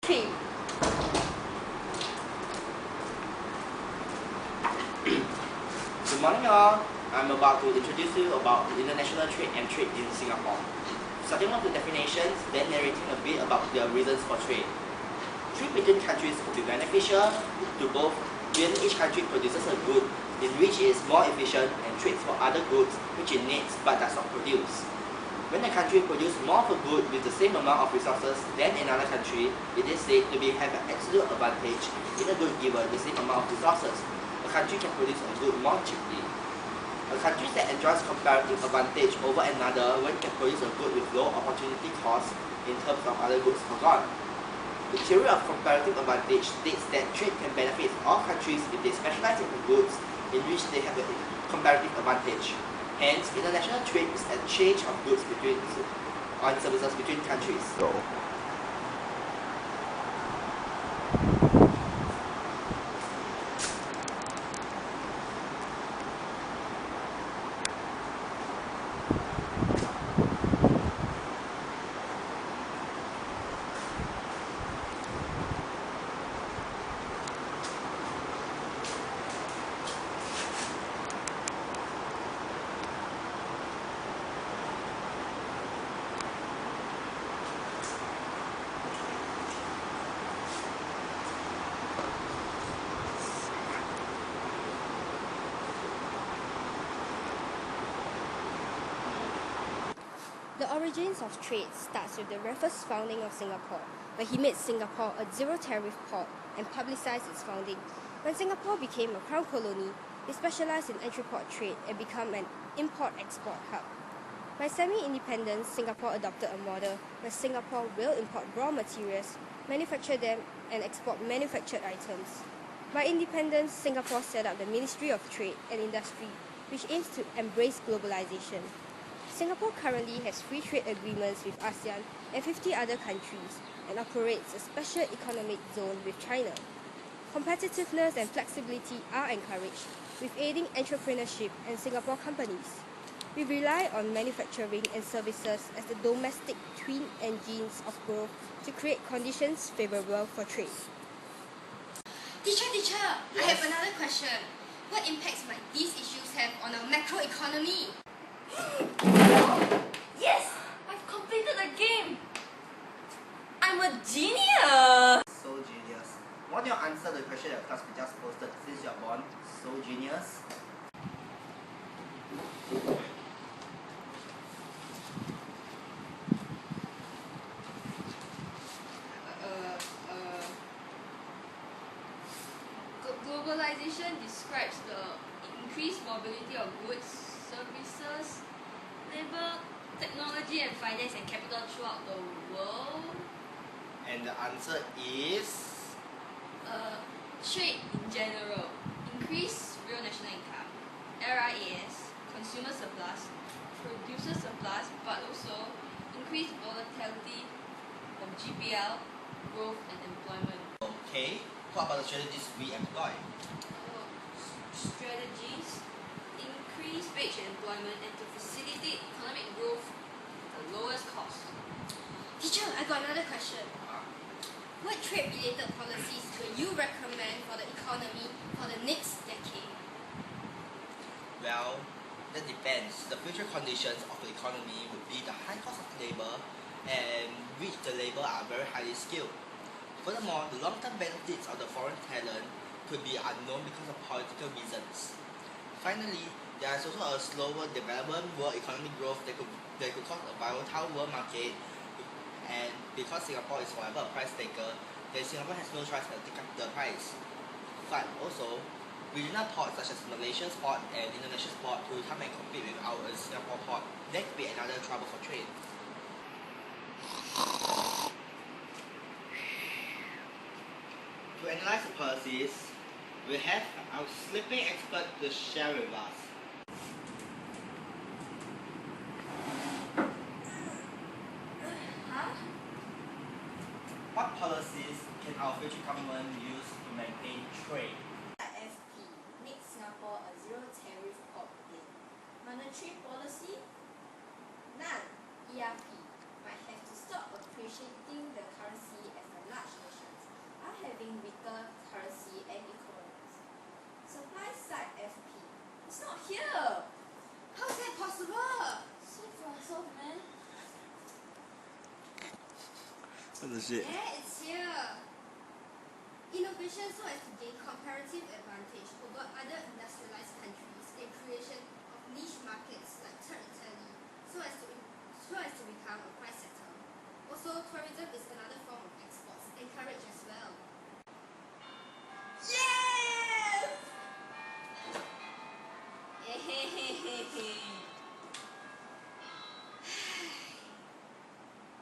Good morning all. I'm about to introduce you about the international trade and trade in Singapore. Starting off with definitions, then narrating a bit about the reasons for trade. Trade between countries could be beneficial to both when each country produces a good in which it is more efficient and trades for other goods which it needs but does not produce. When a country produces more of a good with the same amount of resources than another country, it is said to have an absolute advantage in a good given the same amount of resources. A country can produce a good more cheaply. A country that enjoys comparative advantage over another when can produce a good with low opportunity cost in terms of other goods forgone. The theory of comparative advantage states that trade can benefit all countries if they specialize in the goods in which they have a comparative advantage. Hence, international trade is an exchange of goods and services between countries. The origins of trade starts with the Raffles founding of Singapore, where he made Singapore a zero-tariff port and publicized its founding. When Singapore became a crown colony, he specialized in entry-port trade and became an import-export hub. By semi-independence, Singapore adopted a model where Singapore will import raw materials, manufacture them, and export manufactured items. By independence, Singapore set up the Ministry of Trade and Industry, which aims to embrace globalization. Singapore currently has free trade agreements with ASEAN and 50 other countries and operates a special economic zone with China. Competitiveness and flexibility are encouraged, with aiding entrepreneurship and Singapore companies. We rely on manufacturing and services as the domestic twin engines of growth to create conditions favorable for trade. Teacher, I have another question. What impacts might these issues have on our macroeconomy? Yes! I've completed the game! I'm a genius! So genius. Want your answer to the question that class we just posted since you are born? So genius. Globalization describes the increased mobility of goods, services, labor, technology and finance and capital throughout the world. And the answer is... Trade in general. Increase real national income. RIAS, consumer surplus, producer surplus, but also increased volatility of GPL, growth and employment. Okay, what about the strategies we employ? Strategies increase wage and employment and to facilitate economic growth at the lowest cost. Teacher, I got another question. What trade-related policies do you recommend for the economy for the next decade? Well, that depends. The future conditions of the economy would be the high cost of labor and which the labor are very highly skilled. Furthermore, the long-term benefits of the foreign talent could be unknown because of political reasons. Finally, there is also a slower development world economic growth that could cause a volatile world market, and because Singapore is forever a price taker, then Singapore has no choice but to take up the price. But also, regional ports such as Malaysia's port and Indonesia's port will come and compete with our Singapore port. That could be another trouble for trade. To analyze the policies, we have our sleeping expert to share with us. What policies can our future government use to maintain trade? FP makes Singapore a zero-tariff port again. Monetary policy? None. ERP might have to stop appreciating the currency as a large nation. What the shit? Yeah, it's here. Innovation so as to gain comparative advantage over other industrialized